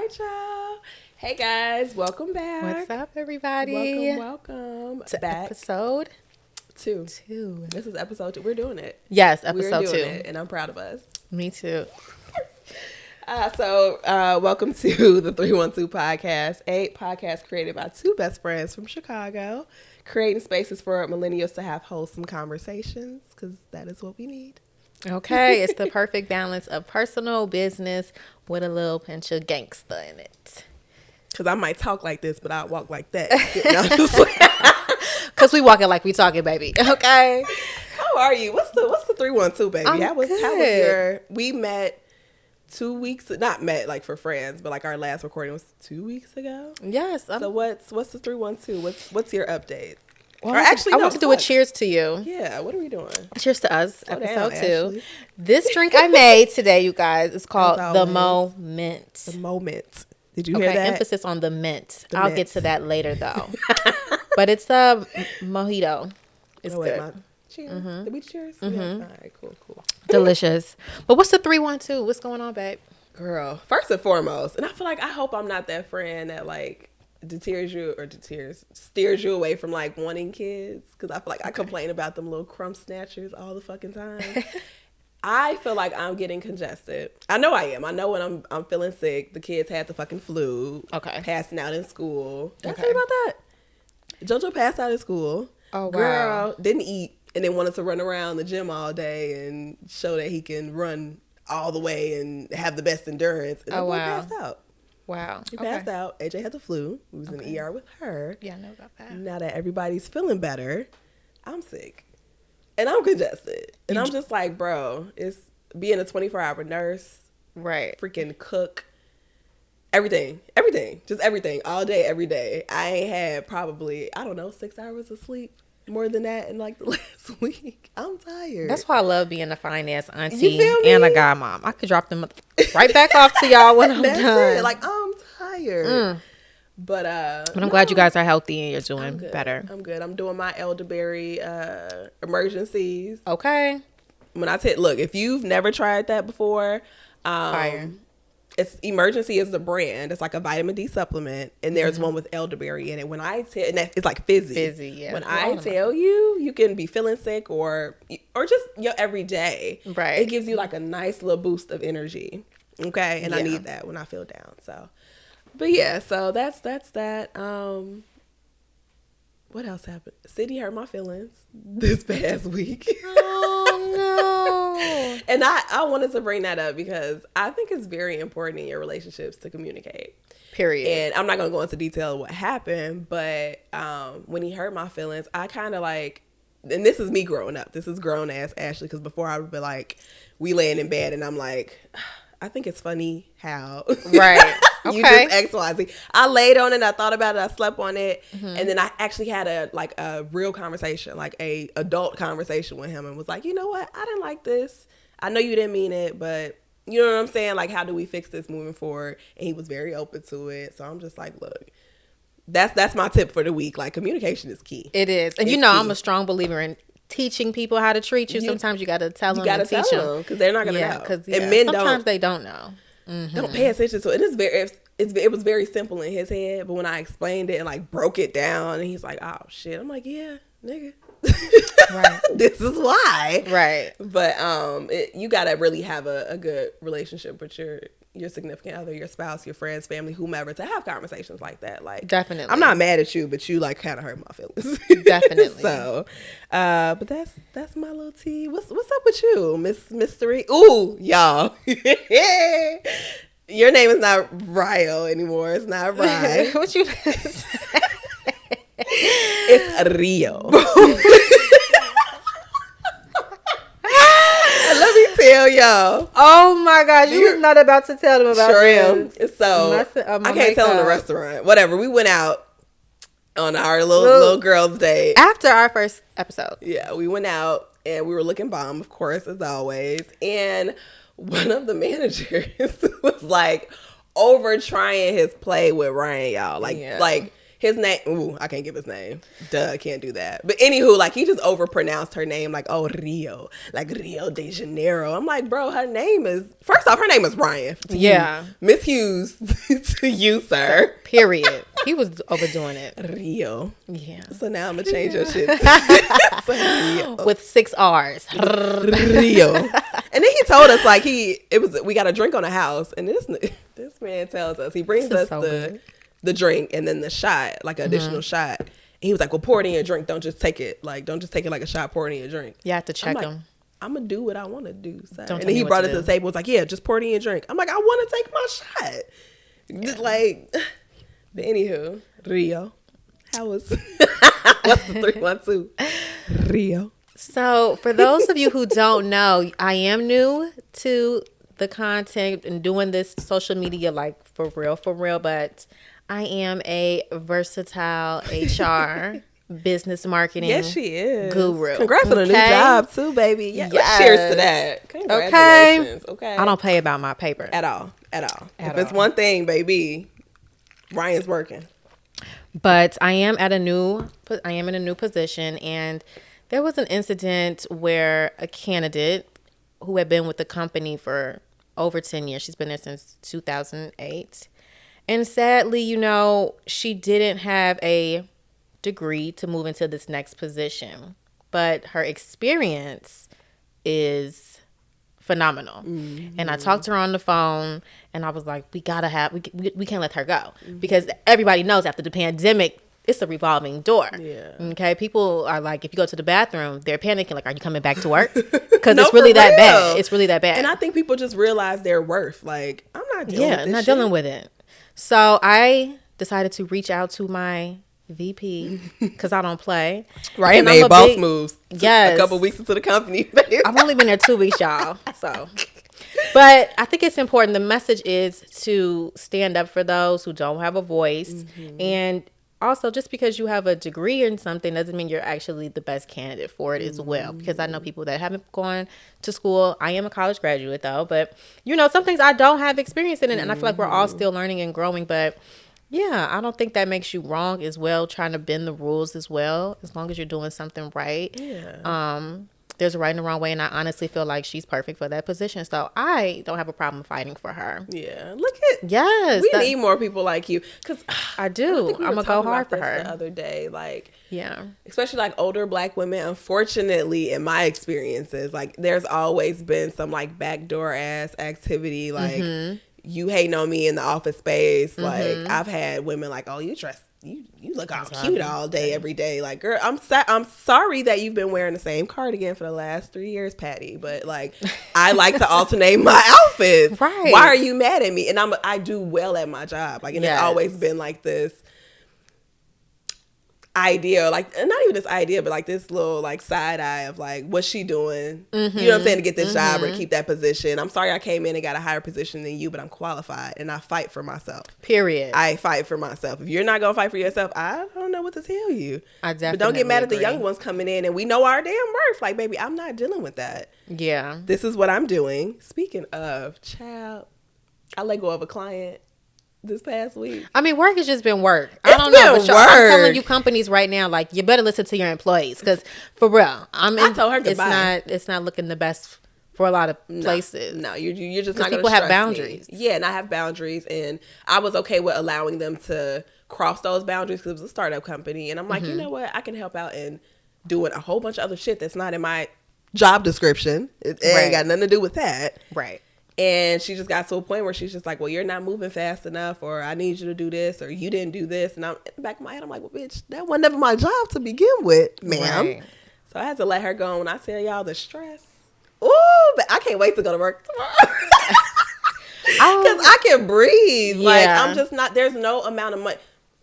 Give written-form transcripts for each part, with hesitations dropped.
right, y'all. Hey, guys. Welcome back. What's up, everybody? Welcome. To back. Episode 2. 2. This is episode 2. We're doing it. Yes, We're episode doing 2. it, and I'm proud of us. Me too. Welcome to the 312 Podcast, a podcast created by two best friends from Chicago, creating spaces for millennials to have wholesome conversations, because that is what we need. Okay, it's the perfect balance of personal business with a little pinch of gangsta in it. Because I might talk like this, but I walk like that. Because we walking like we talking, baby. Okay. How are you? What's the 312, baby? I'm How was good. we met 2 weeks, not met like for friends, but like our last recording was 2 weeks ago. Yes. So what's the 312? What's your update? Well, I want to do a cheers to you. Yeah, what are we doing? Cheers to us, Slow episode down, 2. Ashley. This drink I made today, you guys, is called As the always. Moment. The Moment. Did you hear that? Emphasis on the mint. The I'll mint. get to that later, though. But it's a mojito. It's Oh, wait, good. cheers. Did we cheers? Yeah. All right, cool. Delicious. But what's the 312? What's going on, babe? Girl, first and foremost, and I hope I'm not that friend that like steers you away from like wanting kids, because I feel like I complain about them little crumb snatchers all the fucking time. I feel like I'm getting congested. I know I am. I know when I'm feeling sick. The kids had the fucking flu. Okay. Passing out in school. Did I Okay. tell you about that? JoJo passed out in school. Oh, wow. Girl, didn't eat and then wanted to run around the gym all day and show that he can run all the way and have the best endurance. And Oh, the boy wow. passed out. Wow. He passed out. AJ had the flu. We was in the ER with her. Yeah, I know about that. Now that everybody's feeling better, I'm sick. And I'm congested. And I'm just like, bro, it's being a 24-hour nurse, Right. freaking cook, everything, just everything, all day, every day. I ain't had probably, 6 hours of sleep, more than that in like the last week. I'm tired. That's why I love being a finance You auntie feel me? and a godmom. I could drop them right back off to y'all when I'm That's done. it. Like, I'm tired. But I'm glad you guys are healthy and you're I'm doing good. better. I'm good. I'm doing my elderberry emergencies. Okay. When I look, if you've never tried that before, Fire. it's Emergency is the brand. It's like a vitamin D supplement, and there's one with elderberry in it. When I tell, and it's like fizzy. Fizzy, yeah. When Well, I tell you, you can be feeling sick or just your everyday. Right. It gives you like a nice little boost of energy. Okay, and I Yeah. need that when I feel down. So, but yeah, so that's that. What else happened? Sydney hurt my feelings this past week. Oh, no. And I wanted to bring that up because I think it's very important in your relationships to communicate. Period. And I'm not going to go into detail of what happened, but when he hurt my feelings, I kind of like, and this is me growing up. This is grown ass Ashley, because before I would be like, we laying in bed and I'm like, I think it's funny how Right. you Okay. just X, Y, Z. I laid on it. I thought about it. I slept on it. And then I actually had a real conversation, like a adult conversation with him, and was like, you know what? I didn't like this. I know you didn't mean it, but you know what I'm saying? Like, how do we fix this moving forward? And he was very open to it. So I'm just like, look, that's my tip for the week. Like, communication is key. It is. And It's you know, key. I'm a strong believer in teaching people how to treat you. Sometimes you got to tell them You got to and teach tell them. them because they're not going to Yeah, know. because And men sometimes they don't know. don't pay attention to it. And it was very simple in his head, but when I explained it and like broke it down, and he's like, "Oh shit," I'm like, "Yeah, nigga, Right. this is why." Right. But you gotta really have a good relationship with your significant other, your spouse, your friends, family, whomever, to have conversations like that. Like, Definitely. I'm not mad at you, but you like kind of hurt my feelings. Definitely. So, but that's my little tea. What's up with you, Miss Mystery? Ooh, y'all. Your name is not Ryo anymore. It's not Rye. What you It's Rio. Let me tell y'all. Oh my gosh, you was not about to tell them about Sure am. this. So My I can't tell in the makeup. restaurant. Whatever. We went out on our little girls' date. After our first episode. Yeah, we went out and we were looking bomb, of course, as always. And one of the managers was like over trying his play with Ryan, y'all. Like his name. Ooh, I can't give his name. Duh, can't do that. But anywho, like he just overpronounced her name, like Rio, like Rio de Janeiro. I'm like, bro, her name is first off, her name is Brian. Yeah, Miss Hughes to you, sir. Period. He was overdoing it. Rio. Yeah. So now I'm gonna change your shit with 6 R's. Rio. And then he told us like we got a drink on the house, and this man tells us he brings us the drink and then the shot, like an additional shot. And he was like, well, pour it in your drink. Don't just take it like a shot, pour it in your drink. You have to check him. I'm gonna do what I want to do, sir. And then he brought it to the table. Was like, yeah, just pour it in your drink. I'm like, I want to take my shot. Just like, but anywho, Rio. How was what's the 312? Rio. So for those of you who don't know, I am new to the content and doing this social media like for real, but I am a versatile HR business marketing. Yes, she is. Guru. Congrats on a new job too, baby. Yeah, yes. Cheers to that. Congratulations. Okay. I don't pay about my paper at all. If it's one thing, baby, Ryan's working. But I am in a new position, and there was an incident where a candidate who had been with the company for over 10 years, she's been there since 2008. And sadly, she didn't have a degree to move into this next position. But her experience is phenomenal. Mm-hmm. And I talked to her on the phone, and I was like, we can't let her go. Mm-hmm. Because everybody knows after the pandemic, it's a revolving door. Yeah. Okay. People are like, if you go to the bathroom, they're panicking. Like, are you coming back to work? Because it's really that bad. It's really that bad. And I think people just realize their worth. Like, I'm not dealing with this dealing with it. So I decided to reach out to my VP because I don't play. Right. Made boss moves. Yes. A couple weeks into the company. I've only been there 2 weeks, y'all. So. But I think it's important. The message is to stand up for those who don't have a voice. Mm-hmm. And also, just because you have a degree in something doesn't mean you're actually the best candidate for it as well. Because I know people that haven't gone to school. I am a college graduate, though. But, some things I don't have experience in it. And I feel like we're all still learning and growing. But, yeah, I don't think that makes you wrong as well, trying to bend the rules as well, as long as you're doing something right. Yeah. There's a right and a wrong way, and I honestly feel like she's perfect for that position. So I don't have a problem fighting for her. Yeah, we need more people like you. Because I do. I'm gonna go hard for her. The other day, especially like older Black women. Unfortunately, in my experiences, like there's always been some like backdoor ass activity, like you hating on me in the office space. Like I've had women like, oh, you look all cute all day, every day. Like, girl, I'm sorry that you've been wearing the same cardigan for the last 3 years, Patty. But like, I like to alternate my outfits. Right? Why are you mad at me? And I do well at my job. Like, and it's always been like this idea, like not even this idea, but like this little like side eye of like, what's she doing? You know what I'm saying, to get this job or to keep that position. I'm sorry I came in and got a higher position than you, but I'm qualified and I fight for myself. Period. I fight for myself. If you're not gonna fight for yourself, I don't know what to tell you. I definitely. But don't get mad at the young ones coming in, and we know our damn worth. Like, baby, I'm not dealing with that. Yeah. This is what I'm doing. Speaking of, child, I let go of a client this past week. I mean, work has just been work. I don't know, but I'm telling you, companies right now, like, you better listen to your employees, because for real, I told her goodbye. It's not looking the best for a lot of places. No, you're just not. People have boundaries. Yeah, and I have boundaries, and I was okay with allowing them to cross those boundaries because it was a startup company, and I'm like, you know what, I can help out in doing a whole bunch of other shit that's not in my job description. It ain't got nothing to do with that. Right. And she just got to a point where she's just like, well, you're not moving fast enough, or I need you to do this, or you didn't do this. And I'm in the back of my head, I'm like, well, bitch, that was never my job to begin with, ma'am. Right. So I had to let her go. And when I tell y'all the stress, ooh, but I can't wait to go to work tomorrow. Because I can breathe. Yeah. Like, I'm just not, there's no amount of money.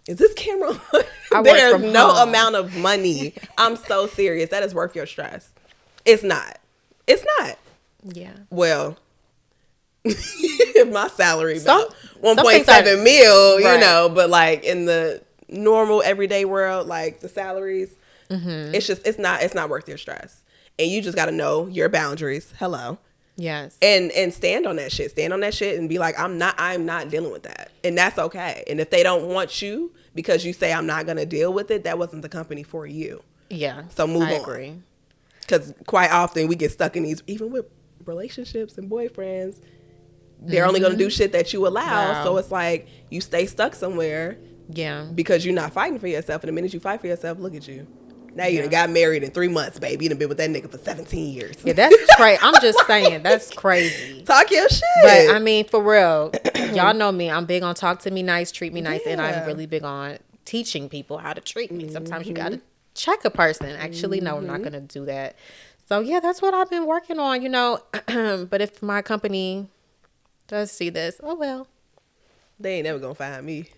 Is this camera on? There's no amount of money. I'm so serious. That is worth your stress. It's not. It's not. Yeah. Well, my salary about 1.7 mil, you know, but like in the normal everyday world, like the salaries, it's not worth your stress. And you just got to know your boundaries. Hello. Yes. And stand on that shit. Stand on that shit and be like, I'm not dealing with that. And that's okay. And if they don't want you because you say, I'm not going to deal with it, that wasn't the company for you. Yeah. So move on. I agree. Because quite often we get stuck in these, even with relationships and boyfriends, they're only going to do shit that you allow. Wow. So it's like you stay stuck somewhere. Yeah. Because you're not fighting for yourself. And the minute you fight for yourself, look at you. Now you done got married in 3 months, baby. You done been with that nigga for 17 years. Yeah, that's crazy. I'm just saying, that's crazy. Talk your shit. But I mean, for real, y'all know me. I'm big on talk to me nice, treat me nice, and I'm really big on teaching people how to treat me. Sometimes you gotta check a person. Actually, no, I'm not gonna do that. So yeah, that's what I've been working on, you know. But if my company does see this, oh well. They ain't never gonna find me.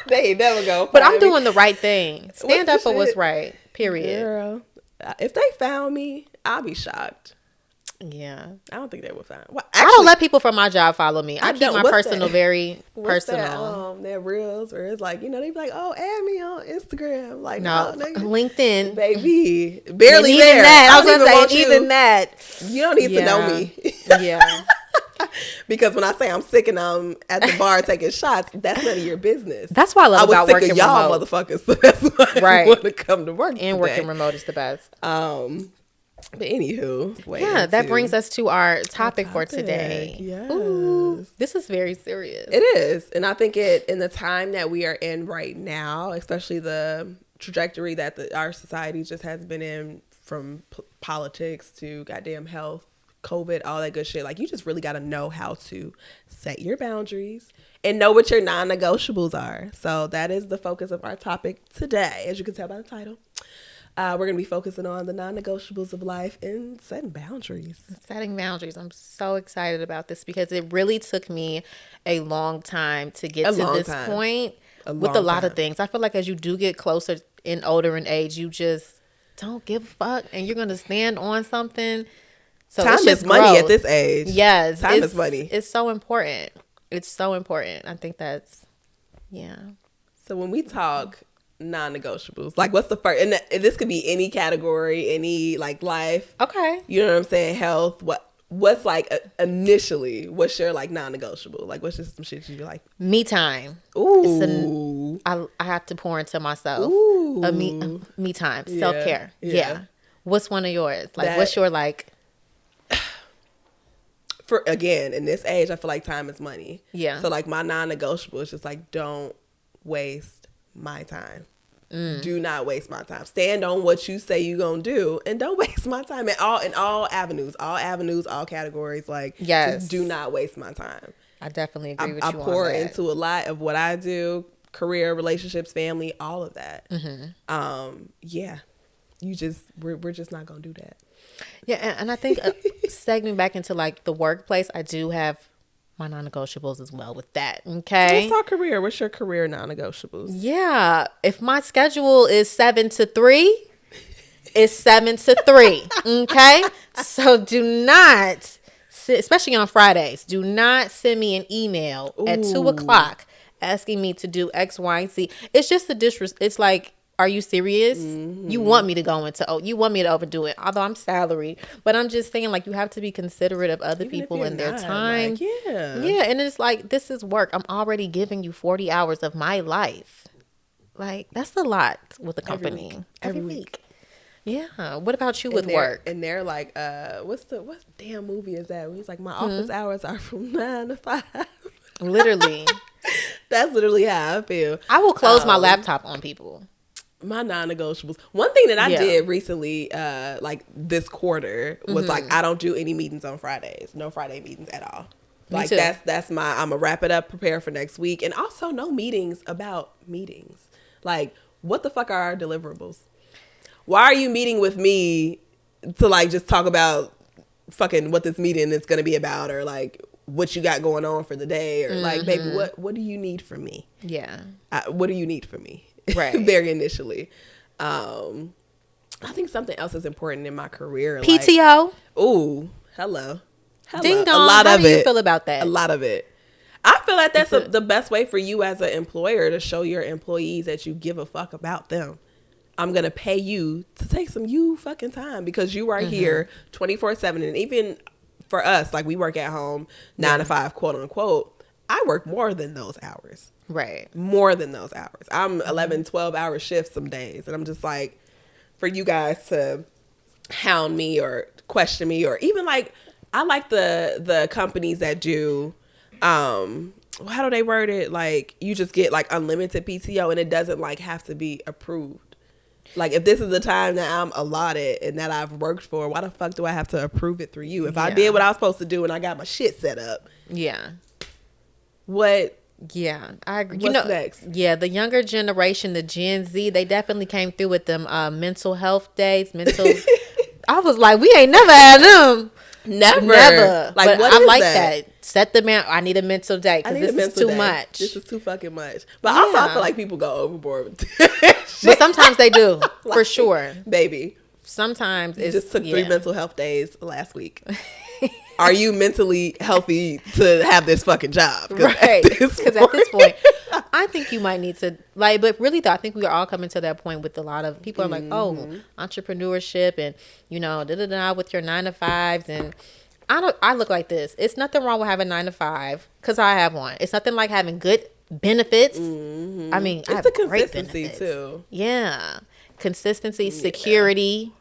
They ain't never gonna find But I'm me. doing the right thing. Stand up for shit? what's right. Period. Girl, if they found me, I'll be shocked. Yeah. I don't think they would find. Well, I don't let people from my job follow me. I keep don't. my What's personal that? very What's personal. that reels where it's like, you know, they be like, oh, add me on Instagram. Like, No, nigga. LinkedIn. Baby, barely And even there. that. I was don't gonna even want say, even you. that. You don't need to know me. Yeah. Because when I say I'm sick and I'm at the bar taking shots, that's none of your business. That's what I love about sick working of y'all remote. motherfuckers. So that's why I want to come to work And today. working remote is the best. But anywho, Yeah, that brings us to our topic for today. Yes. Ooh, this is very serious. It is. And I think in the time that we are in right now, especially the trajectory that our society just has been in, from politics to goddamn health, COVID, all that good shit. Like, you just really got to know how to set your boundaries and know what your non-negotiables are. So that is the focus of our topic today, as you can tell by the title. We're going to be focusing on the non-negotiables of life and setting boundaries. Setting boundaries. I'm so excited about this because it really took me a long time to get to this point with a lot of things. I feel like as you do get closer and older in age, you just don't give a fuck and you're going to stand on something. So time is money at this age. Yes. Time is money. It's so important. It's so important. I think that's, yeah. So when we talk non-negotiables, like what's the first, and this could be any category, any like life. Okay. You know what I'm saying? Health. What's like initially, what's your like non-negotiable? Like what's just some shit you like? Me time. Ooh. I have to pour into myself. Ooh. Me time. Yeah. Self-care. Yeah. What's one of yours? Like what's your like? For again, in this age, I feel like time is money. Yeah. So like my non-negotiable is just like, don't waste my time. Do not waste my time. Stand on what you say you're gonna do, and don't waste my time in all avenues, all categories. Like, just do not waste my time. I definitely agree with you. I pour into a lot of what I do: career, relationships, family, all of that. Yeah, we're just not gonna do that. Yeah, and I think segueing back into like the workplace, I do have my non-negotiables as well with that. Okay, let's talk career. What's your career non-negotiables? Yeah, if my schedule is 7 to 3, it's 7 to 3. Okay, so do not, especially on Fridays, do not send me an email at 2:00 asking me to do X, Y, and Z. It's just a disrespect. It's like, are you serious? You want me to go into, you want me to overdo it, although I'm salaried. But I'm just saying, like, you have to be considerate of other people and their time. Like, yeah. And it's like, this is work. I'm already giving you 40 hours of my life. Like, that's a lot with the company. Every week. Yeah. What about you with work? And they're like, what damn movie is that? Where he's like, my office hours are from 9 to 5. Literally. That's literally how I feel. I will close my laptop on people. My non-negotiables. One thing that I did recently, like this quarter, was like, I don't do any meetings on Fridays. No Friday meetings at all. Like that's my, I'm gonna wrap it up, prepare for next week. And also no meetings about meetings. Like, what the fuck are our deliverables? Why are you meeting with me to like just talk about fucking what this meeting is gonna be about, or like what you got going on for the day, or like, baby, what do you need from me? Yeah. What do you need from me? Right. Very initially. I think something else is important in my career. PTO. Like, ooh, hello. Ding dong. How do you feel about that? A lot of it. I feel like that's the best way for you as an employer to show your employees that you give a fuck about them. I'm going to pay you to take some fucking time because you are here 24/7. And even for us, like, we work at home 9 to 5, quote unquote. I work more than those hours. Right. More than those hours. I'm 11, 12-hour shifts some days. And I'm just like, for you guys to hound me or question me, or even like, I like the companies that do, how do they word it? Like, you just get like unlimited PTO and it doesn't like have to be approved. Like, if this is the time that I'm allotted and that I've worked for, why the fuck do I have to approve it through you? If I did what I was supposed to do and I got my shit set up. Yeah. What? Yeah, I agree. What's next? Yeah, the younger generation, the Gen Z, they definitely came through with them mental health days. I was like, we ain't never had them. Never. Like, but what I like that. Set the man. I need a mental day because this is too much. This is too fucking much. But also, I feel like people go overboard with this. But sometimes they do, like, for sure. Baby. Sometimes it just took 3 mental health days last week. Are you mentally healthy to have this fucking job? Right. Because at this point, I think you might need to, like, but really though, I think we are all coming to that point with a lot of people are like, oh, entrepreneurship and, you know, with your 9 to 5s. And I look like this. It's nothing wrong with having 9 to 5 because I have one. It's nothing like having good benefits. I mean, it's I have the consistency great too. Yeah. Consistency, security.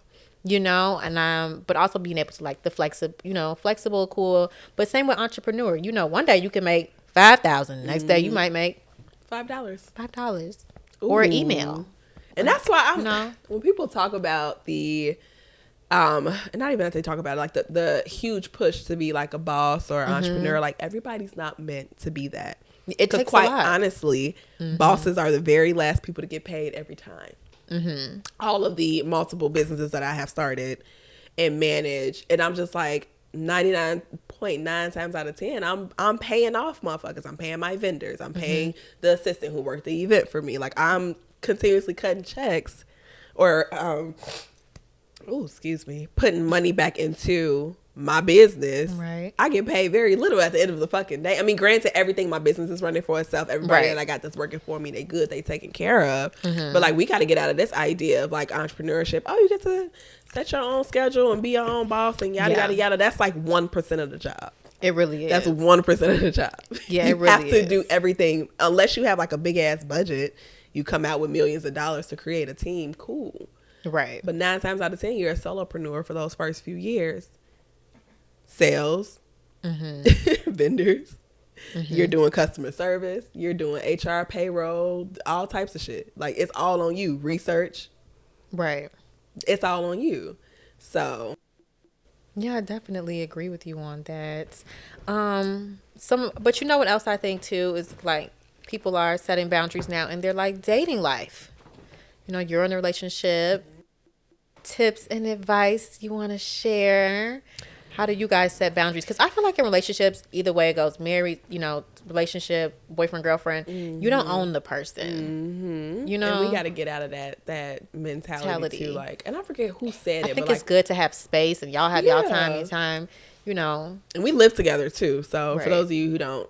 You know, and but also being able to like the flexible, cool. But same with entrepreneur. You know, one day you can make 5,000. Next day you might make $5 or an email. And that's why when people talk about the and not even that they talk about it, like the huge push to be like a boss or an entrepreneur, like everybody's not meant to be that. It takes quite a lot. Honestly, bosses are the very last people to get paid every time. All of the multiple businesses that I have started and managed, and I'm just like 99.9 times out of 10, I'm paying off motherfuckers. I'm paying my vendors. I'm paying the assistant who worked the event for me. Like, I'm continuously cutting checks or putting money back into my business. Right. I get paid very little at the end of the fucking day. I mean, granted, everything my business is running for itself. Everybody that I got that's working for me, they good, they taken care of. But like, we got to get out of this idea of like entrepreneurship. Oh, you get to set your own schedule and be your own boss and yada yada yada. That's like 1% of the job. It really is. That's 1% of the job. Yeah, it really is. You have to do everything unless you have like a big ass budget. You come out with millions of dollars to create a team. Cool. Right. But 9 times out of 10, you're a solopreneur for those first few years. Sales, vendors, you're doing customer service, you're doing HR, payroll, all types of shit. Like, it's all on you. Research. Right. It's all on you. So. Yeah, I definitely agree with you on that. But you know what else I think too is like people are setting boundaries now and they're like dating life. You know, you're in a relationship. Tips and advice you want to share? How do you guys set boundaries? Because I feel like in relationships, either way it goes, married, you know, relationship, boyfriend, girlfriend, you don't own the person. You know? And we got to get out of that mentality too. Like, and I forget who said it. I think it's good to have space and y'all have y'all time, you know. And we live together too. So for those of you who don't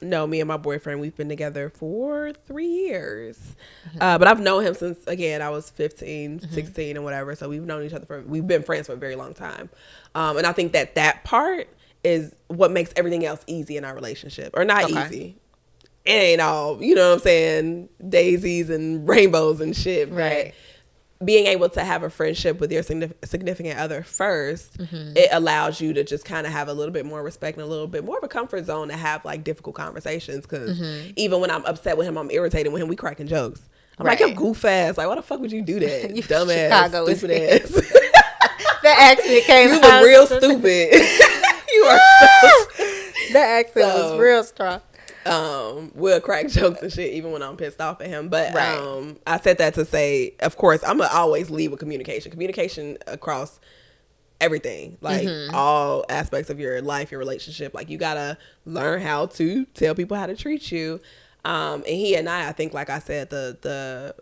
know, me and my boyfriend, we've been together for 3 years. But I've known him since, again, I was 15, 16 and whatever. So we've known each other we've been friends for a very long time. And I think that part is what makes everything else easy in our relationship. Or not easy. It ain't all, you know what I'm saying, daisies and rainbows and shit. Right. But being able to have a friendship with your significant other first, it allows you to just kind of have a little bit more respect and a little bit more of a comfort zone to have like difficult conversations. Because even when I'm upset with him, I'm irritated with him, we cracking jokes. I'm like, I'm goof ass. Like, why the fuck would you do that? You dumbass, stupid ass. That accent came out. You look real stupid. You are so. That accent was real strong. We'll crack jokes and shit even when I'm pissed off at him. But I said that to say, of course, I'm gonna always lead with communication across everything, like all aspects of your life, your relationship. Like, you gotta learn how to tell people how to treat you. And he and I think, like I said, the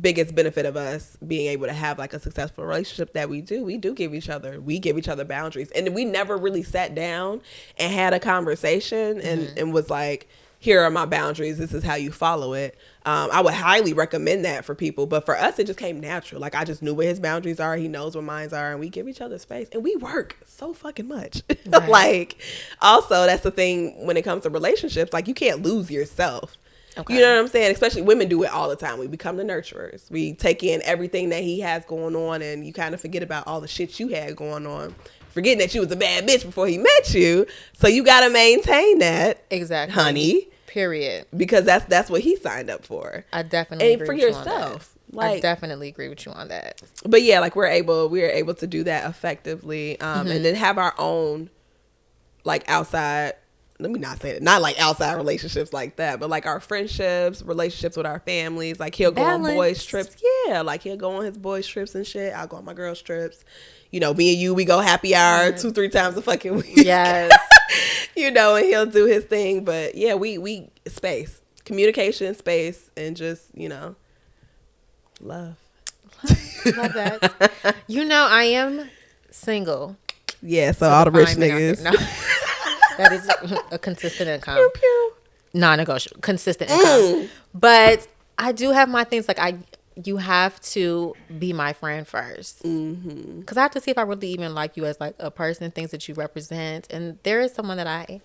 biggest benefit of us being able to have like a successful relationship that we give each other boundaries. And we never really sat down and had a conversation and was like, here are my boundaries. This is how you follow it. I would highly recommend that for people. But for us, it just came natural. Like, I just knew what his boundaries are. He knows what mine are. And we give each other space. And we work so fucking much. Right. Like, also, that's the thing when it comes to relationships. Like, you can't lose yourself. Okay. You know what I'm saying? Especially women do it all the time. We become the nurturers. We take in everything that he has going on. And you kind of forget about all the shit you had going on. Forgetting that you was a bad bitch before he met you. So you got to maintain that. Exactly. Honey. Period. Because that's what he signed up for. I definitely agree with you on that. And for yourself. Like, I definitely agree with you on that. But yeah, like we're able to do that effectively. And then have our own like outside, let me not say it, not like outside relationships like that, but like our friendships, relationships with our families. Like he'll go on boys trips. Yeah, like he'll go on his boys trips and shit. I'll go on my girls trips. You know, me and you, we go happy hour 2-3 times a fucking week. Yes. You know, and he'll do his thing. But yeah, we space, communication, space, and just, you know, love. Love that. You know, I am single. Yeah, so all the rich niggas. No, that is a consistent income. Pew, pew. Non-negotiable. Consistent income. But I do have my things like you have to be my friend first. Because I have to see if I really even like you as like a person, things that you represent. And there is someone that I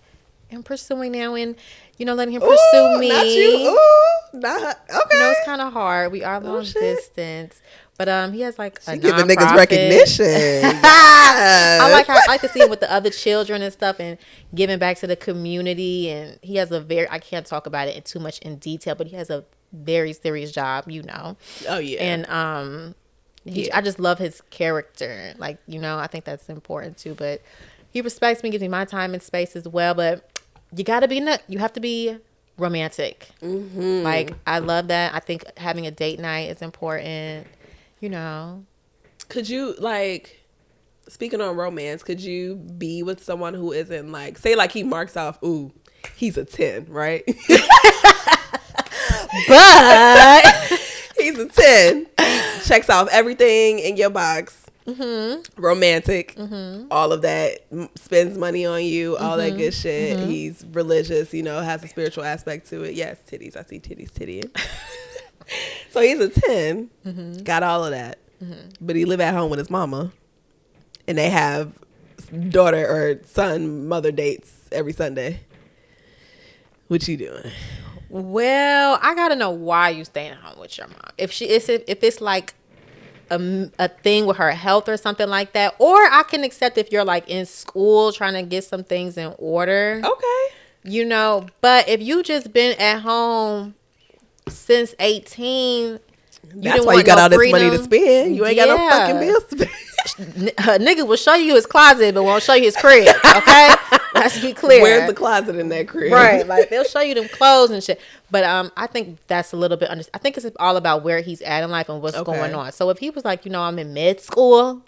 am pursuing now and, you know, letting him pursue me. Not you. Ooh, not, okay. You know, it's kind of hard. We are long distance. But he has like a giving nonprofit. Niggas recognition. Yes. I like to see him with the other children and stuff and giving back to the community. And he has I can't talk about it too much in detail, but he has a very serious job, you know. Oh yeah. And I just love his character. Like, you know, I think that's important too. But he respects me, gives me my time and space as well. But you have to be romantic. Like, I love that. I think having a date night is important. You know, could you, like, speaking on romance, could you be with someone who isn't like, say like he marks off, ooh, he's a 10, right? But he's a 10. He checks off everything in your box. Romantic, all of that, spends money on you, all that good shit. He's religious, you know, has a spiritual aspect to it. Yes, titties. I see titties. So he's a 10, got all of that, but he live at home with his mama, and they have daughter or son mother dates every Sunday. What you doing? Well, I gotta know why you staying at home with your mom. If it's like a thing with her health or something like that, or I can accept if you're like in school trying to get some things in order. Okay, you know. But if you just been at home since 18, that's why you got all this money to spend. You ain't got no fucking bills to pay. A nigga will show you his closet, but won't show you his crib. Okay, let's be clear. Where's the closet in that crib? Right, like they'll show you them clothes and shit. But I think that's a little bit. I think it's all about where he's at in life and what's going on. So if he was like, you know, I'm in med school,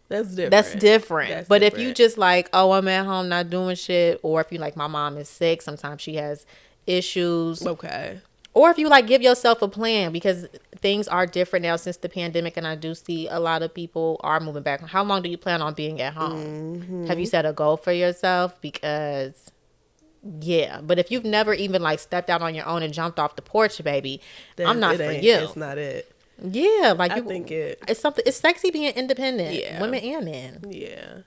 that's different. But if you just like, oh, I'm at home not doing shit, or if you like, my mom is sick, sometimes she has issues. Okay. Or if you like give yourself a plan, because things are different now since the pandemic, and I do see a lot of people are moving back. How long do you plan on being at home? Have you set a goal for yourself? Because yeah, but if you've never even like stepped out on your own and jumped off the porch, baby, then I'm not for you. It's not it. Yeah, like I think it's something. It's sexy being independent, women and men. Yeah.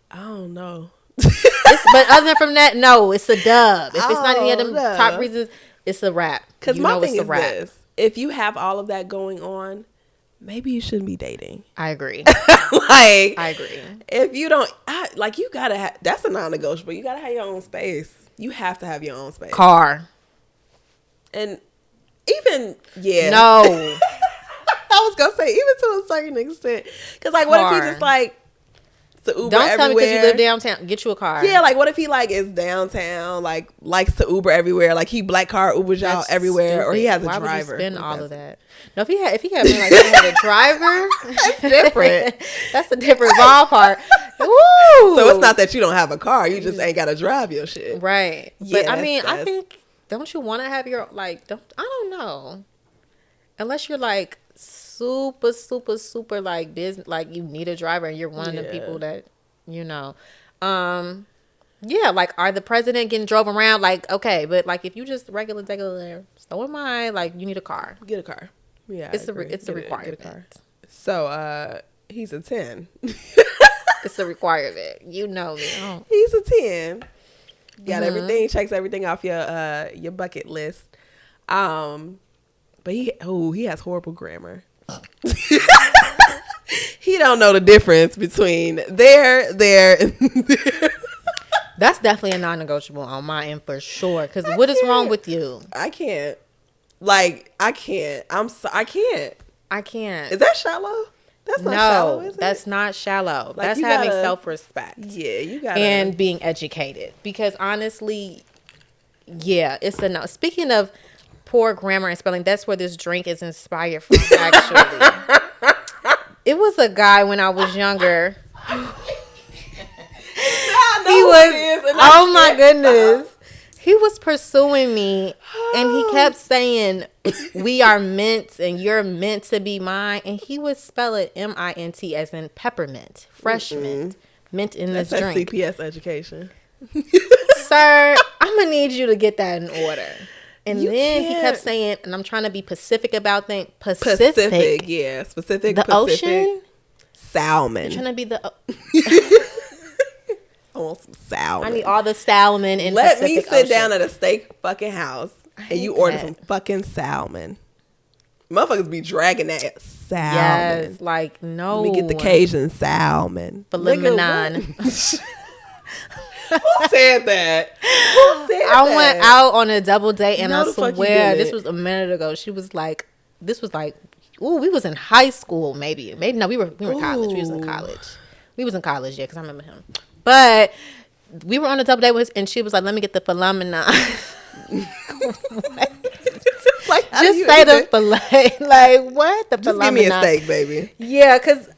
I don't know. But other than from that, no, it's a dub. If it's not any of them top reasons, it's a wrap. Because my thing is this: if you have all of that going on, maybe you shouldn't be dating. I agree. I agree. If you don't, you gotta have. That's a non-negotiable. You gotta have your own space. You have to have your own space. Car. And even no. I was gonna say even to a certain extent, because like, what if he just like. Uber don't everywhere. tell me because you live downtown. Get you a car. Yeah, like what if he like is downtown, like likes to Uber everywhere, like he black car Ubers y'all everywhere, stupid. Or he has a driver. Why would you spend all of that? No, if he had me like he had a driver, that's different. That's a different ballpark. Woo! So it's not that you don't have a car, you just ain't got to drive your shit, right? Yeah, but I mean, I think don't you want to have your I don't know, unless you're like. Super like business, like you need a driver and you're one of the people that, you know, Yeah, like, are the president getting drove around? Like, okay, but like, if you just regular, so am I. Like, you need a car. Get a car. Yeah, it's a requirement. Get a car. So, he's a 10. It's a requirement. You know me. Oh. He's a 10. Got everything, checks everything off your bucket list. But he has horrible grammar. He don't know the difference between there, and there. That's definitely a non-negotiable on my end for sure. Because what is wrong with you? I can't. Like, I can't. I can't. I can't. Is that shallow? That's not shallow, is it? That's not shallow. Like, that's having self-respect. Yeah, you gotta. And being educated. Because honestly, yeah, it's a no. Speaking of poor grammar and spelling, that's where this drink is inspired from, actually. It was a guy when I was younger. Oh my goodness. He was pursuing me and he kept saying, we are mint and you're meant to be mine. And he would spell it MINT as in peppermint, fresh mint, mint in this drink. CPS education. Sir, I'm going to need you to get that in order. And then he kept saying, and I'm trying to be Pacific about things. Pacific. Yeah. Specific. The Pacific. Ocean? Salmon. I'm trying to be the... I want some salmon. I need all the salmon in Let Pacific me sit Ocean. down at a steak fucking house and you order some fucking salmon. Motherfuckers be dragging that salmon. Yes, like, no. Let me get the Cajun salmon. Filet mignon. Who said that? Who said I that? went out on a double date and No, I swear this was a minute ago. She was like, ooh, we was in high school, maybe. No, we were in college. We was in college. We was in college, yeah, because I remember him. But we were on a double date with, and she was like, let me get the filet mignon. Like, just say the filet. Like, what? The just filet give me mignon. a steak, baby. Yeah, because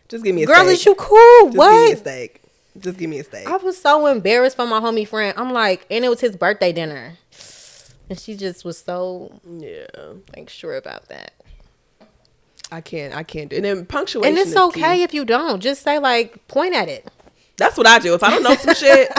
just give me a girl, steak. is you cool? Just what? Give me a steak. Just give me a steak. I was so embarrassed for my homie friend. I'm like, and it was his birthday dinner. And she just was so like sure about that. I can't do it. And then punctuation. And it's okay key. If you don't. Just say, like, point at it. That's what I do. If I don't know some shit,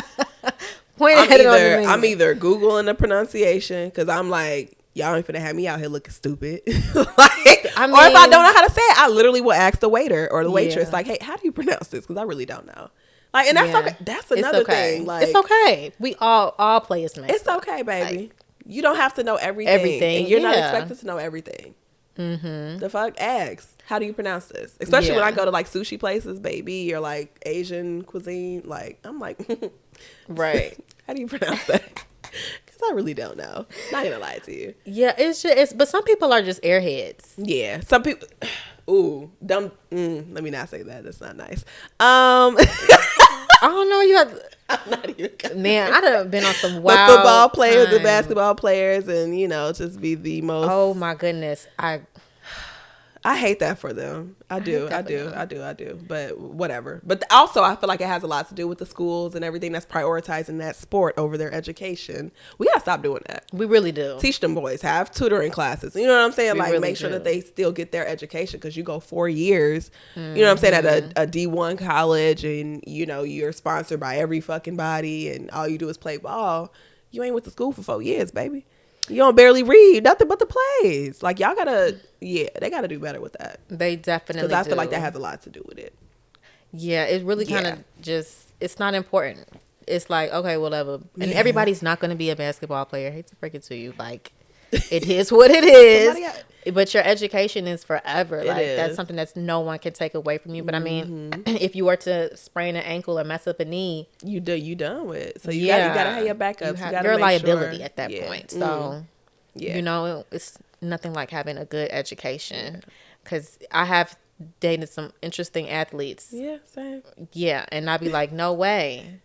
point at it on the menu. I'm either Googling the pronunciation because I'm like, y'all ain't finna have me out here looking stupid. Or if I don't know how to say it, I literally will ask the waiter or the waitress, like, hey, how do you pronounce this? Because I really don't know. Like, and that's okay. That's another thing. Like, it's okay. We all play as It's okay, baby. Like, you don't have to know everything. And you're not expected to know everything. Mm-hmm. The fuck? Ask. How do you pronounce this? Especially when I go to like sushi places, baby, or like Asian cuisine. Like, I'm like, right. How do you pronounce that? Because I really don't know. Not gonna lie to you. Yeah, but some people are just airheads. Yeah, some people. Ooh, dumb. Let me not say that. That's not nice. I don't know. I'm not even gonna. Man, I done been on some wild football players and basketball players, and just be the most. Oh my goodness, I hate that for them. I do. But whatever. But also, I feel like it has a lot to do with the schools and everything that's prioritizing that sport over their education. We gotta stop doing that. We really do. Teach them boys. Have tutoring classes. You know what I'm saying? Like, really make sure that they still get their education because you go 4 years. Mm-hmm. You know what I'm saying? At a D1 college, and you're sponsored by every fucking body, and all you do is play ball. You ain't went to school for 4 years, baby. You don't barely read nothing but the plays. Like, y'all gotta, they gotta do better with that. They definitely do. Because I feel like that has a lot to do with it. Yeah, it really kind of it's not important. It's like, okay, whatever. And everybody's not going to be a basketball player. I hate to break it to you. Like, it is what it is. But your education is forever. That's something that no one can take away from you. But I mean, if you were to sprain an ankle or mess up a knee, you done with. So you gotta have your backups. You're a liability at that point. So it's nothing like having a good education. Because I have dated some interesting athletes. Yeah, same. Yeah, and I'd be like, no way.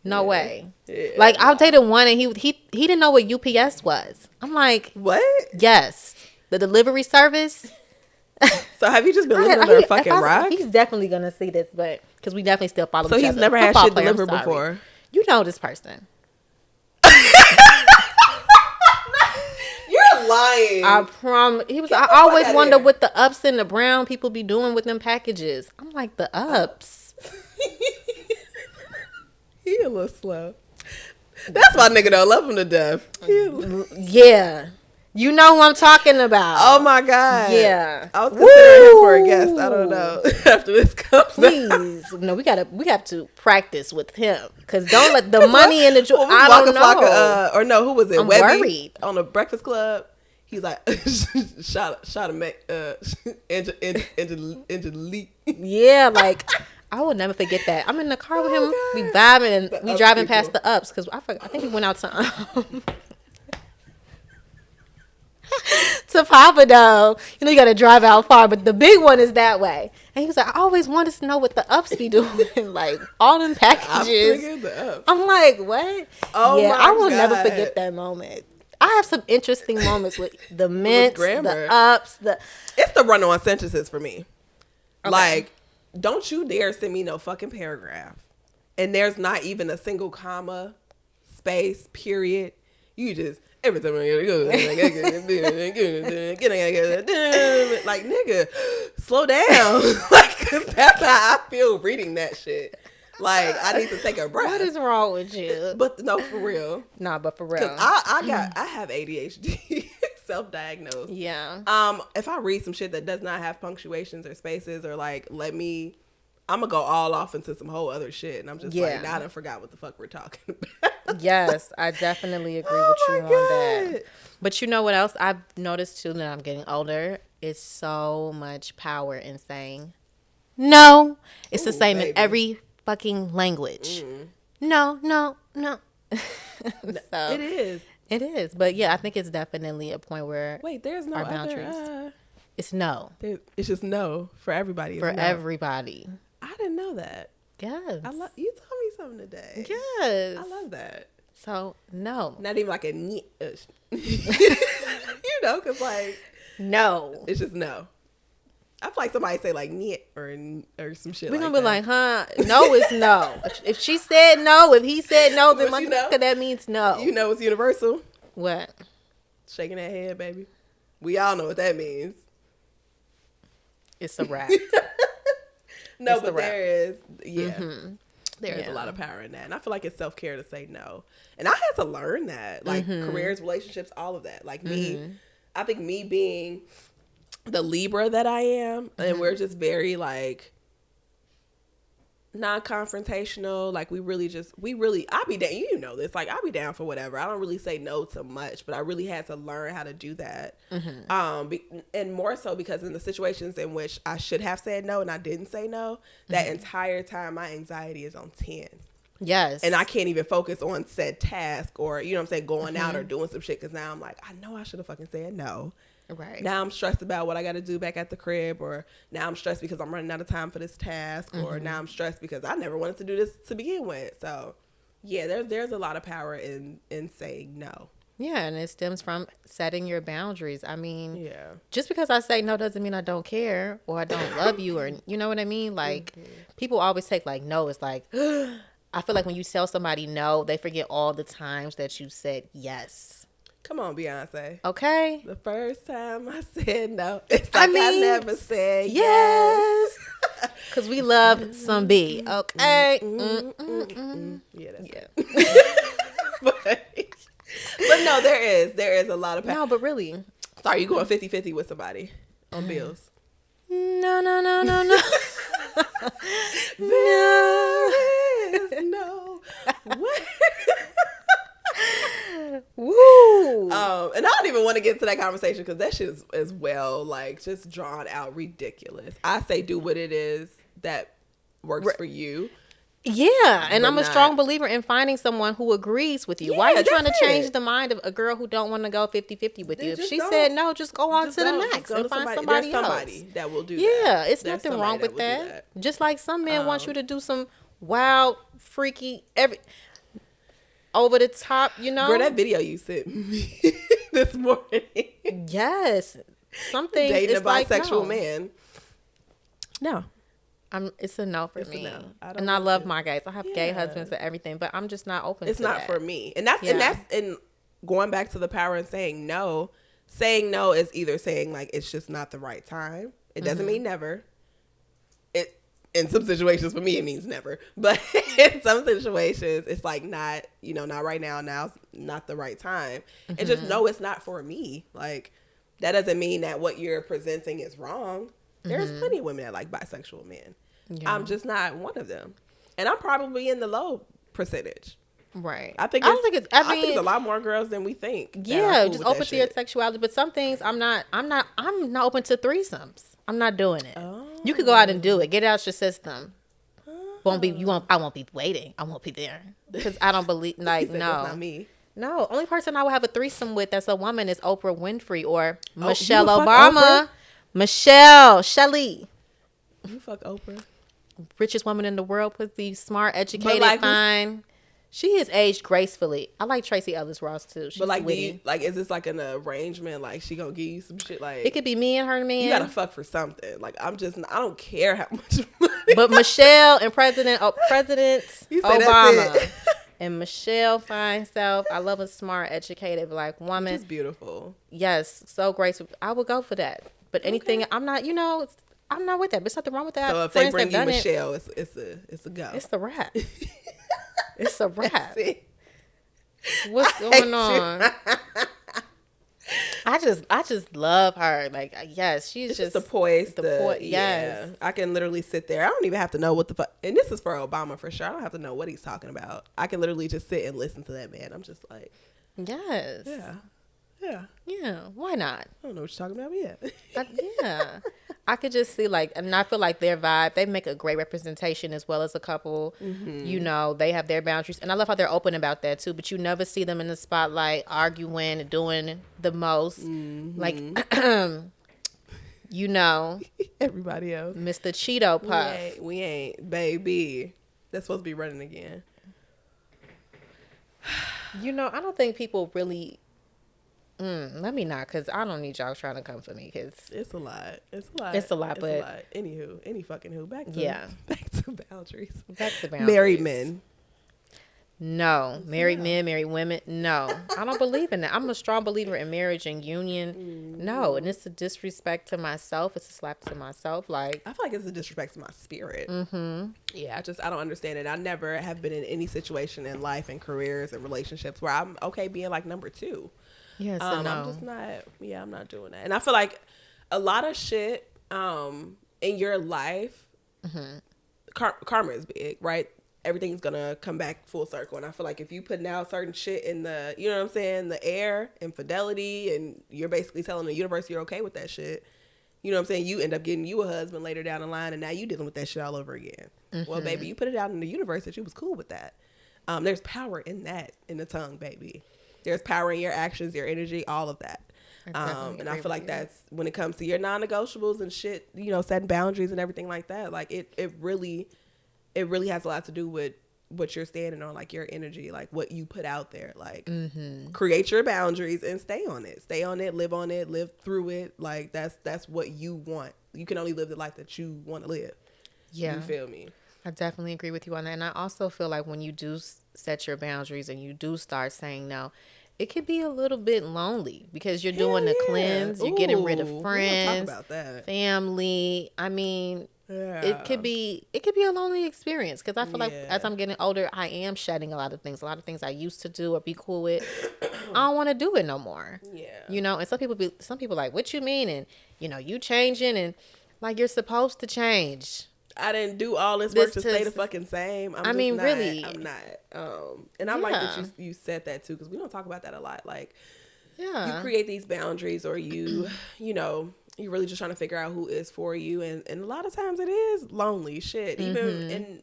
No way. Yeah. Like, I've dated one and he didn't know what UPS was. I'm like, what? Yes. The delivery service. So have you just been living under a fucking rock? He's definitely going to see this, but because we definitely still follow each other. So he's never had shit delivered before? You know this person. You're lying. I promise. I always wonder what the ups and the brown people be doing with them packages. I'm like, the ups. He a little slow. That's my nigga though. Love him to death. Yeah. You know who I'm talking about. Oh my God. Yeah. I was considering him for a guest. I don't know. After this comes Please. No, we have to practice with him. Because don't let the money in the I don't know. Or no, who was it? I'm Webby worried. on the Breakfast Club. He's like, shot a Angelique. Yeah, like I will never forget that. I'm in the car with him. God. We vibing and we driving people. past the ups because I think we went out to Papa though. You know you gotta drive out far, but the big one is that way. And he was like, I always wanted to know what the ups be doing, like all them packages. I'm like, what? Oh yeah, my I will God. never forget that moment. I have some interesting moments with the mints, the ups, It's the run-on sentences for me. Okay. Like, don't you dare send me no fucking paragraph. And there's not even a single comma, space, period. You just, everything. Like, nigga, slow down. Like, 'cause that's how I feel reading that shit. Like, I need to take a breath. What is wrong with you? But no, for real. Nah, but for real. I have ADHD, self-diagnosed. Yeah. If I read some shit that does not have punctuations or spaces or like, I'm gonna go all off into some whole other shit, and I'm just like, now I done forgot what the fuck we're talking about. Yes, I definitely agree with you on that. But you know what else I've noticed too that I'm getting older? Is so much power in saying no. It's the same in every fucking language. No. So, It is. But yeah, I think it's definitely a point where there's no our other, boundaries. It's no. It's just no for everybody. For no. everybody. I didn't know that. Yes. You told me something today. Yes. I love that. So no. Not even like a because like no. it's just no. I feel like somebody say like "niet" or some shit. We're like gonna be that. like, huh? No is no. If she said no, if he said no, then But you know, that means no. You know what's universal? What? Shaking that head, baby. We all know what that means. It's a wrap. No, it's but there is, there is Yeah. a lot of power in that, and I feel like it's self-care to say no. And I had to learn that, like careers, relationships, all of that. Like me, I think me being the Libra that I am, and we're just very like non-confrontational. Like we really, I be down. You know this. Like I be down for whatever. I don't really say no to much, but I really had to learn how to do that. And more so because in the situations in which I should have said no and I didn't say no, that entire time my anxiety is on 10. Yes. And I can't even focus on said task or, you know what I'm saying, going out or doing some shit. Because now I'm like, I know I should have fucking said no. Right. Now I'm stressed about what I got to do back at the crib, or now I'm stressed because I'm running out of time for this task, or now I'm stressed because I never wanted to do this to begin with. So, yeah, there's a lot of power in saying no. Yeah, and it stems from setting your boundaries. I mean, just because I say no doesn't mean I don't care or I don't love you, or you know what I mean? Like, people always take like no. It's like, I feel like when you tell somebody no, they forget all the times that you said yes. Come on, Beyonce. Okay. The first time I said no, it's like I never said yes. Because we love some B. Okay. Yeah, that's but no, there is a lot of power. No, but really. Sorry, you going 50-50 with somebody on bills. No. No. What? Woo. And I don't even want to get into that conversation because that shit is well, like, just drawn out ridiculous. I say do what it is that works for you. Yeah, and I'm a strong believer in finding someone who agrees with you. Why are you trying to change the mind of a girl who don't want to go 50-50 with you? If she said no, just go on to the next and find somebody else. Somebody that will do that. Yeah, it's nothing wrong with that. Just like some men want you to do some wild, freaky, over the top, you know. Girl, that video you sent me this morning. Yes, something dating a bisexual man. No. It's a no for me. No. I love my guys. I have gay husbands and everything, but I'm just not open to that. It's not for me. And that's going back to the power and saying no. Saying no is either saying like it's just not the right time. It doesn't mean never. In some situations, for me, it means never. But in some situations, it's like not, not right now. Now's not the right time. Mm-hmm. And just know it's not for me. Like, that doesn't mean that what you're presenting is wrong. There's plenty of women that like bisexual men. Yeah. I'm just not one of them. And I'm probably in the low percentage. Right. I think it's a lot more girls than we think. Yeah, cool, just open to your sexuality. But some things I'm not open to threesomes. I'm not doing it. Oh. You could go out and do it. Get it out your system. Oh. I won't be waiting. I won't be there. Because I don't believe, like, no. That's not me. No, only person I would have a threesome with that's a woman is Oprah Winfrey or Michelle Obama. Shelly. You fuck Oprah. Richest woman in the world, pussy, smart, educated, fine. She has aged gracefully. I like Tracy Ellis Ross too. She's witty. Is this like an arrangement? Like she gonna give you some shit? Like it could be me and her man. You gotta fuck for something. Like I don't care how much money. But Michelle and President Obama and Michelle fine self. I love a smart, educated black woman. She's beautiful. Yes, so graceful. I would go for that. But anything, I'm not. I'm not with that. There's nothing wrong with that. So if they bring you Michelle, it's a go. It's a wrap. It's a wrap. What's going on? I just love her. Like, yes, she's just the poise. Yes. Yeah. I can literally sit there. I don't even have to know what the fuck. And this is for Obama for sure. I don't have to know what he's talking about. I can literally just sit and listen to that man. I'm just like, yes. Yeah. Why not? I don't know what you're talking about, but yeah. I could just see and I feel like their vibe, they make a great representation as well as a couple. Mm-hmm. They have their boundaries. And I love how they're open about that too. But you never see them in the spotlight arguing, doing the most. Mm-hmm. Like, everybody else. Mr. Cheeto Puff. We ain't, baby. That's supposed to be running again. I don't think people really... let me not, because I don't need y'all trying to come for me, because it's a lot. But anywho, any fucking who. Back to boundaries. Married men. No. Married men, married women. No. I don't believe in that. I'm a strong believer in marriage and union. Mm-hmm. No. And it's a disrespect to myself. It's a slap to myself. Like, I feel like it's a disrespect to my spirit. Mm-hmm. Yeah, I don't understand it. I never have been in any situation in life and careers and relationships where I'm okay being like number two. Yes, no. I'm just not. Yeah, I'm not doing that. And I feel like a lot of shit in your life, mm-hmm. Karma is big, right? Everything's gonna come back full circle. And I feel like if you putting out certain shit in the, you know what I'm saying, the air, infidelity, and you're basically telling the universe you're okay with that shit, you know what I'm saying, you end up getting you a husband later down the line, and now you dealing with that shit all over again. Mm-hmm. Well, baby, you put it out in the universe that you was cool with that. There's power in that, in the tongue, baby. There's power in your actions, your energy, all of that. And I feel like that's when it comes to your non-negotiables and shit, setting boundaries and everything like that. Like it really has a lot to do with what you're standing on, like your energy, like what you put out there. Like create your boundaries and stay on it, live on it, live through it. Like that's what you want. You can only live the life that you want to live. Yeah. You feel me? I definitely agree with you on that. And I also feel like when you do set your boundaries and you do start saying no, it could be a little bit lonely because you're doing the cleanse. You're getting rid of friends, talk about that. Family. I mean, it could be a lonely experience because I feel like as I'm getting older, I am shedding a lot of things. A lot of things I used to do or be cool with, I don't want to do it no more. Yeah. And some people like, what you mean? And you changing and like you're supposed to change. I didn't do all this work to stay the fucking same. Really, I'm not. And I like that you said that too, because we don't talk about that a lot. Like, you create these boundaries, or you're really just trying to figure out who is for you, and a lot of times it is lonely shit. Even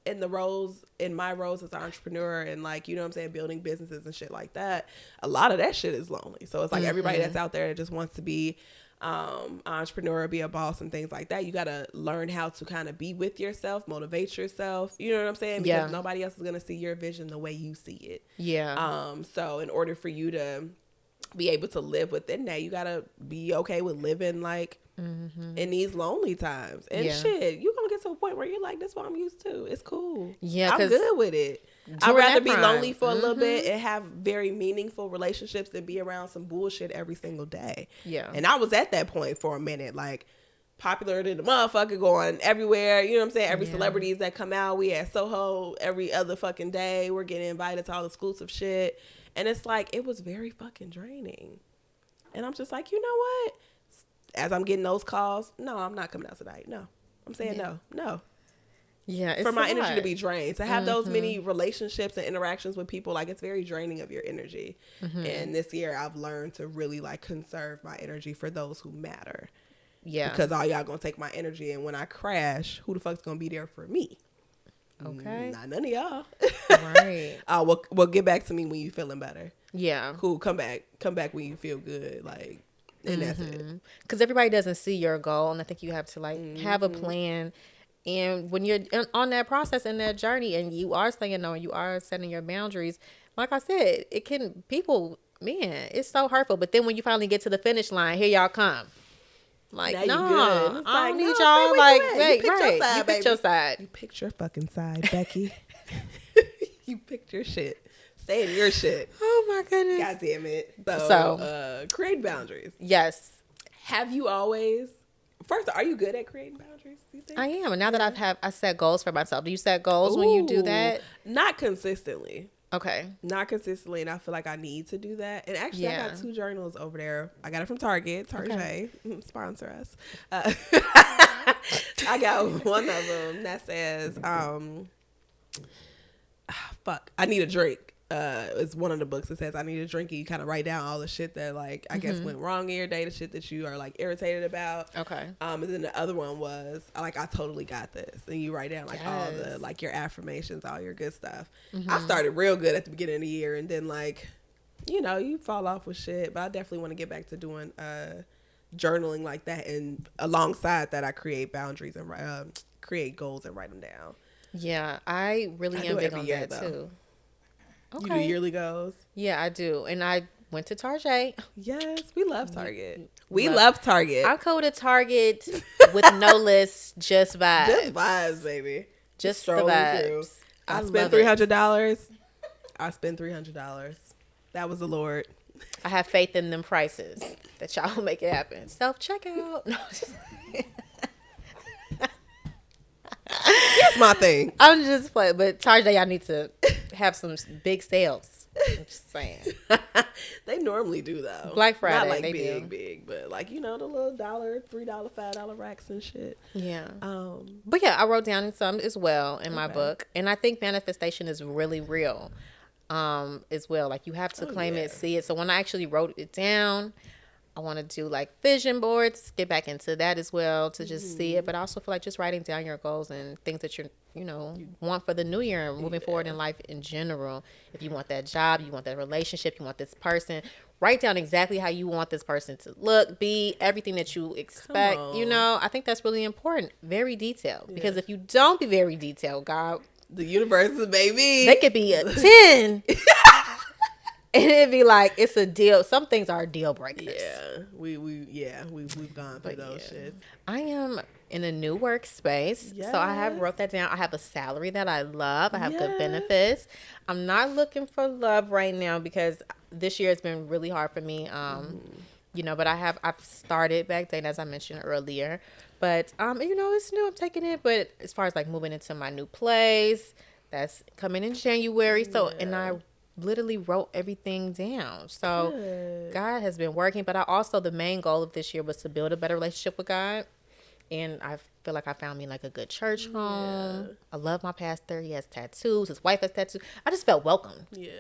in my roles as an entrepreneur and like, you know what I'm saying, building businesses and shit like that, a lot of that shit is lonely. So it's like everybody that's out there that just wants to be entrepreneur, be a boss and things like that, you gotta learn how to kind of be with yourself, motivate yourself, you know what I'm saying, because nobody else is gonna see your vision the way you see it. So in order for you to be able to live within that, you gotta be okay with living like in these lonely times and shit. You gonna get to a point where you're like, this is what I'm used to, it's cool, I'm good with it. I'd rather be lonely for a little bit and have very meaningful relationships than be around some bullshit every single day. Yeah. And I was at that point for a minute. Like, popular than the motherfucker, going everywhere. You know what I'm saying? Every celebrities that come out, we at Soho every other fucking day. We're getting invited to all exclusive shit. And it's like, it was very fucking draining. And I'm just like, you know what? As I'm getting those calls, no, I'm not coming out tonight. No. I'm saying no. Yeah, it's for my energy lot. to be drained. To have those many relationships and interactions with people, like, it's very draining of your energy. And this year I've learned to really like conserve my energy for those who matter. Yeah. Because all y'all gonna take my energy, and when I crash, who the fuck's gonna be there for me? Okay. Not none of y'all. Right. Well, get back to me when you feeling better. Yeah. Cool. Come back when you feel good. Like, and that's it. Because everybody doesn't see your goal, and I think you have to like have a plan. And when you're on that process and that journey, and you are saying no, and you are setting your boundaries, like I said, it's so hurtful. But then when you finally get to the finish line, here y'all come. Like, no, I don't need y'all. Like, wait, right. You picked your side. You picked your fucking side, Becky. You picked your shit. Stay in your shit. Oh, my goodness. God damn it. So create boundaries. Yes. Have you always... First, are you good at creating boundaries, do you think? I am. And now that I set goals for myself. Do you set goals when you do that? Not consistently. Okay. Not consistently, and I feel like I need to do that. And actually, I got 2 journals over there. I got it from Target. Sponsor us. I got one of them that says, I need a drink. It's one of the books that says I need a drink, and you kind of write down all the shit that, like, I guess went wrong in your day, the shit that you are like irritated about. Okay. And then the other one was like, I totally got this, and you write down like all the like your affirmations, all your good stuff. I started real good at the beginning of the year, and then like, you know, you fall off with shit. But I definitely want to get back to doing journaling like that, and alongside that, I create boundaries and create goals and write them down. Yeah, I really am big on that too. Okay. You do yearly goals? Yeah, I do. And I went to Target. Yes, we love Target. We love Target. I go to Target with no list, just vibes. Just vibes, baby. Just the vibes. Through. I spent $300. I spent $300. That was the Lord. I have faith in them prices that y'all will make it happen. Self-checkout. No, That's my thing. I'm just playing, but Target, y'all need to have some big sales. I'm just saying. They normally do though. Black Friday, not like they big, but like, you know, the little $1, $3, $5 racks and shit. Yeah. But yeah, I wrote down some as well in my book, and I think manifestation is really real, as well. Like, you have to claim it, see it. So when I actually wrote it down, I want to do like vision boards, get back into that as well to just see it. But I also feel like just writing down your goals and things that you want for the new year and moving forward in life in general. If you want that job, you want that relationship, you want this person, write down exactly how you want this person to look, be, everything that you expect. You know, I think that's really important. Very detailed. Yeah. Because if you don't be very detailed, God, the universe is baby. They could be a 10. And it'd be like, it's a deal. Some things are deal breakers. Yeah, we've gone through those shit. I am in a new workspace, so I have wrote that down. I have a salary that I love. I have good benefits. I'm not looking for love right now because this year has been really hard for me. You know, but I've started back then, as I mentioned earlier. But you know, it's new. I'm taking it. But as far as like moving into my new place, that's coming in January. So and I literally wrote everything down. So God has been working, but the main goal of this year was to build a better relationship with God. And I feel like I found me like a good church home. I love my pastor. He has tattoos. His wife has tattoos. I just felt welcome. Yeah.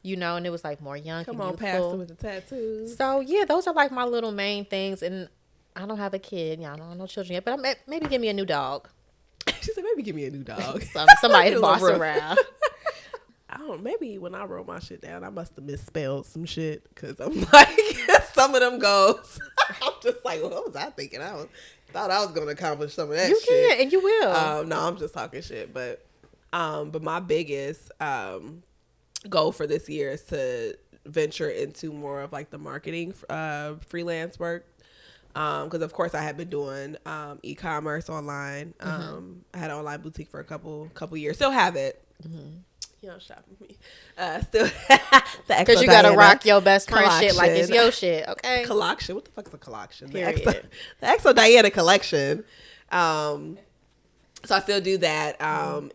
You know, and it was like more young. Come on, pastor with the tattoos. So yeah, those are like my little main things. And I don't have a kid. Yeah, I don't have no children yet, but maybe give me a new dog. She said, maybe give me a new dog. Somebody to boss around. I don't. Maybe when I wrote my shit down, I must have misspelled some shit because I'm like some of them goals. I'm just like, what was I thinking? Thought I was gonna accomplish some of that. You shit. Can and you will. No, I'm just talking shit. But my biggest goal for this year is to venture into more of like the marketing freelance work. Because of course I had been doing e-commerce online. I had an online boutique for a couple years. Still have it. You don't shop with me. Still, because you gotta rock your best friend shit like it's your shit. Okay. Collection. What the fuck is a collection? Period. The EXO Diana collection. So I still do that.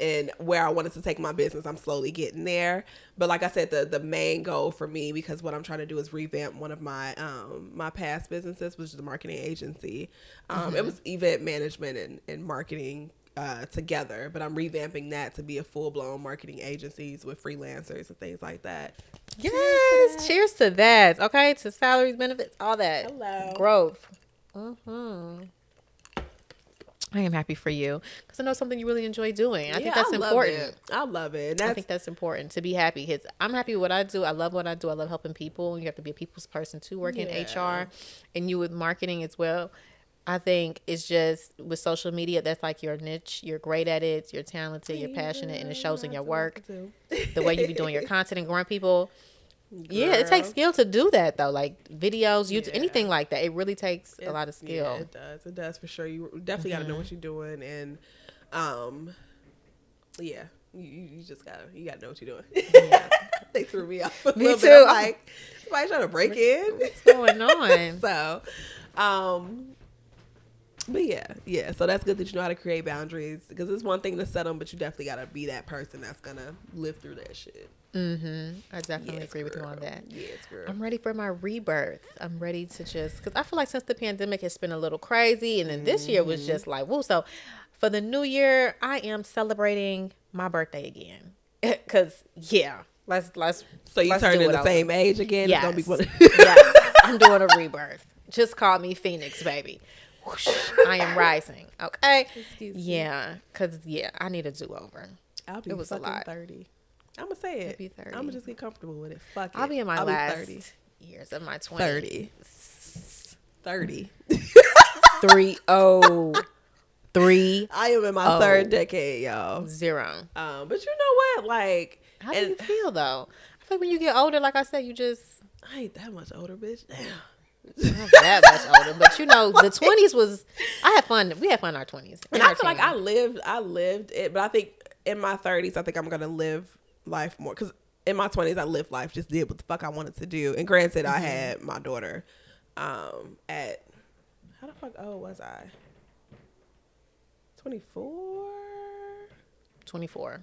And where I wanted to take my business, I'm slowly getting there. But like I said, the main goal for me, because what I'm trying to do is revamp one of my my past businesses, which is a marketing agency. It was event management and marketing together, but I'm revamping that to be a full-blown marketing agencies with freelancers and things like that. Yes, cheers to that. Okay, to salaries, benefits, all that. Hello. Growth. I am happy for you because I know something you really enjoy doing. I think that's important. I love it. I think that's important to be happy. Because I'm happy with what I do. I love what I do. I love helping people. You have to be a people's person too, working in HR, and you with marketing as well. I think it's just with social media, that's like your niche. You're great at it. You're talented. You're passionate, and it shows in your work. The way you be doing your content and growing people. Girl. Yeah, it takes skill to do that though. Like videos, YouTube, anything like that. It really takes a lot of skill. Yeah, it does. It does for sure. You definitely got to know what you're doing, and yeah, you just gotta know what you're doing. Yeah. They threw me off. Me too. Like somebody trying to break in. What's going on? So, but yeah. So that's good that you know how to create boundaries, because it's one thing to set them, but you definitely gotta be that person that's gonna live through that shit. I definitely agree with you on that. Yes, girl. I'm ready for my rebirth. I'm ready to because I feel like since the pandemic has been a little crazy, and then this year was just like, woo. So for the new year, I am celebrating my birthday again. Because, let's So you turned in the same age again? Yes. It's gonna be Yes. I'm doing a rebirth. Just call me Phoenix, baby. Whoosh, I am rising. Okay? Excuse me. Yeah. Because, I need a do-over. It was fucking 30. I'm going to say it. I'm going to just get comfortable with it. Fuck it. I'll be in my last 30 years of my 20s. 30. 3. I am in my third decade, y'all. 0. But you know what? Like, how do you feel though? I feel like when you get older, like I said, I ain't that much older, bitch. Damn. Not that much older, but the 20s was. I had fun. We had fun in our 20s. And I feel like I lived it, but I think in my 30s, I think I'm gonna live life more, because in my 20s, I lived life, just did what the fuck I wanted to do. And granted, I had my daughter at how the fuck old was I? 24. 24.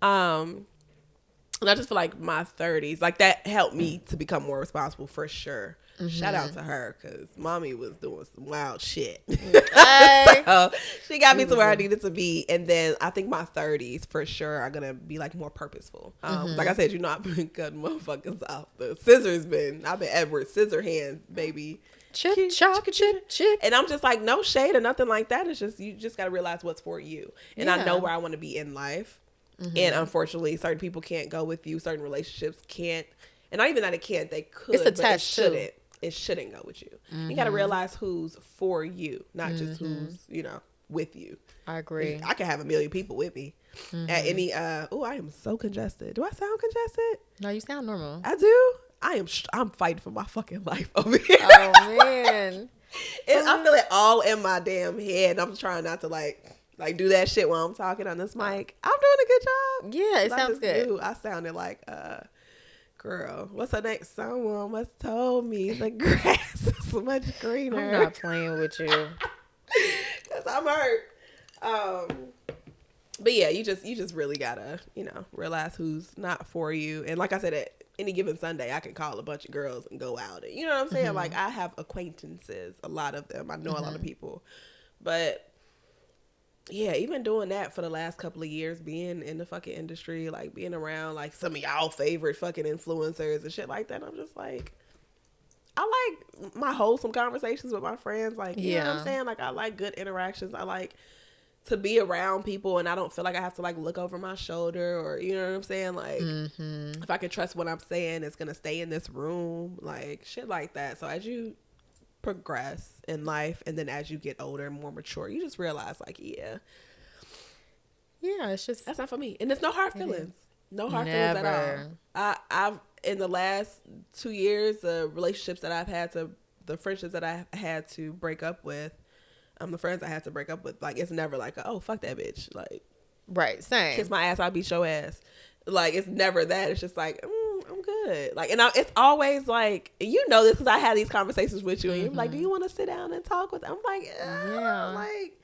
And I just feel like my 30s, like that helped me to become more responsible for sure. Shout out to her, because mommy was doing some wild shit. So she got me to where I needed to be. And then I think my 30s for sure are going to be like more purposeful. Like I said, I've been cutting motherfuckers off. The scissors I've been Edward Scissorhands, baby. Chip, chop, chip, chip. And I'm just like, no shade or nothing like that. It's just, you just got to realize what's for you. And I know where I want to be in life. And unfortunately, certain people can't go with you. Certain relationships can't. And not even that it can't, they could. It's attached but it shouldn't go with you. You got to realize who's for you, not just who's, with you. I agree. I can have a million people with me at any, I am so congested. Do I sound congested? No, you sound normal. I do? I'm fighting for my fucking life over here. Oh, man. I feel it all in my damn head. I'm trying not to like do that shit while I'm talking on this mic. I'm doing a good job. Yeah, it sounds good. I sounded like girl, what's her name? Someone must told me the grass is much greener. I'm not playing with you. Cause I'm hurt. But yeah, you just really gotta, realize who's not for you. And like I said, at any given Sunday, I can call a bunch of girls and go out. And you know what I'm saying? Like, I have acquaintances, a lot of them. I know a lot of people. But yeah, even doing that for the last couple of years, being in the fucking industry, like being around like some of y'all favorite fucking influencers and shit like that, I'm just like, I like my wholesome conversations with my friends. Like, you know what I'm saying? Like, I like good interactions. I like to be around people, and I don't feel like I have to like look over my shoulder, or you know what I'm saying? Like, if I can trust what I'm saying, it's gonna stay in this room, like shit like that. So as you progress in life, and then as you get older and more mature, you just realize like, it's just, that's not for me. And there's no hard feelings. No hard feelings at all. I've in the last 2 years, the relationships that I've had the friendships that I had to break up with, the friends I had to break up with, like, it's never like, oh, fuck that bitch. Like, Right. Same. Kiss my ass, I'll beat your ass. Like, it's never that. It's just like, I'm good. Like, and it's always like, you know this because I had these conversations with you, and you're like, do you want to sit down and talk with them? I'm like, yeah. Like,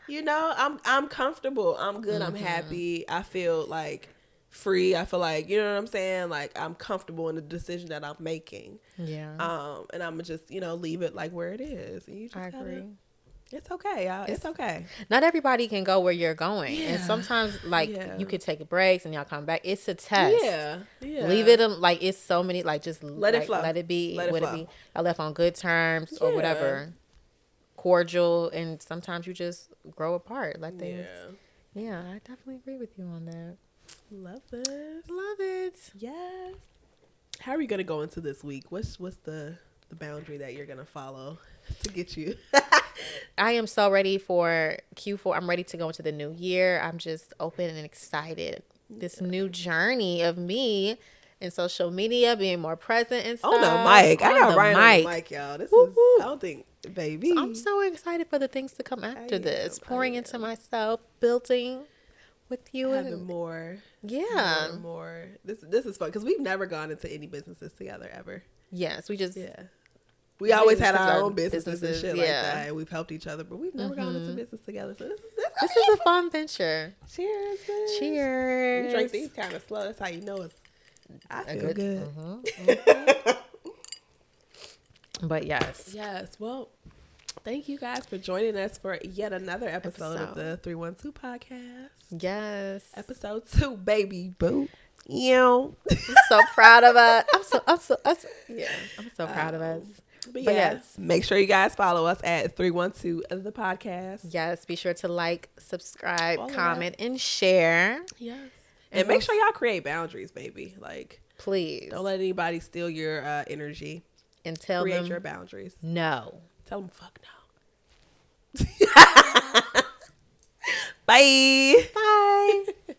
you know, I'm comfortable. I'm good. I'm happy. I feel like free. I feel like, you know what I'm saying? Like, I'm comfortable in the decision that I'm making. Yeah. And I'm gonna just, you know, leave it like where it is. And you just I agree. It's okay, y'all. It's okay. Not everybody can go where you're going. Yeah. And sometimes, like, you could take breaks and y'all come back. It's a test. Yeah. Leave it, like, it's so many, like, just let it flow. Let it be. Let it flow. Y'all left on good terms or whatever. Cordial. And sometimes you just grow apart. Let things. Yeah, I definitely agree with you on that. Love this. Love it. Yes. How are you going to go into this week? What's the boundary that you're going to follow to get you? I am so ready for Q4. I'm ready to go into the new year. I'm just open and excited. This new journey of me in social media, being more present and stuff. On the mic. I got Ryan on the mic, y'all. This is, I don't think, baby. So I'm so excited for the things to come after this. Pouring into myself, building with you. Having more. Yeah. More. This is fun because we've never gone into any businesses together ever. Yes. We just. Yeah. We always had our own businesses and shit like that. And we've helped each other, but we've never gone into business together. So this is a fun venture. Cheers, bitch. Cheers. We drink these kind of slow. That's how you know it's. I feel good. But yes. Yes. Well, thank you guys for joining us for yet another episode of the 312 podcast. Yes. Episode 2, baby boo. I'm so proud of us. I'm so proud of us. But yes, make sure you guys follow us at 312 the podcast. Yes, be sure to like, subscribe, comment, and share. Yes. And make sure y'all create boundaries, baby. Like, please. Don't let anybody steal your energy. And create your boundaries. No. Tell them fuck no. Bye. Bye.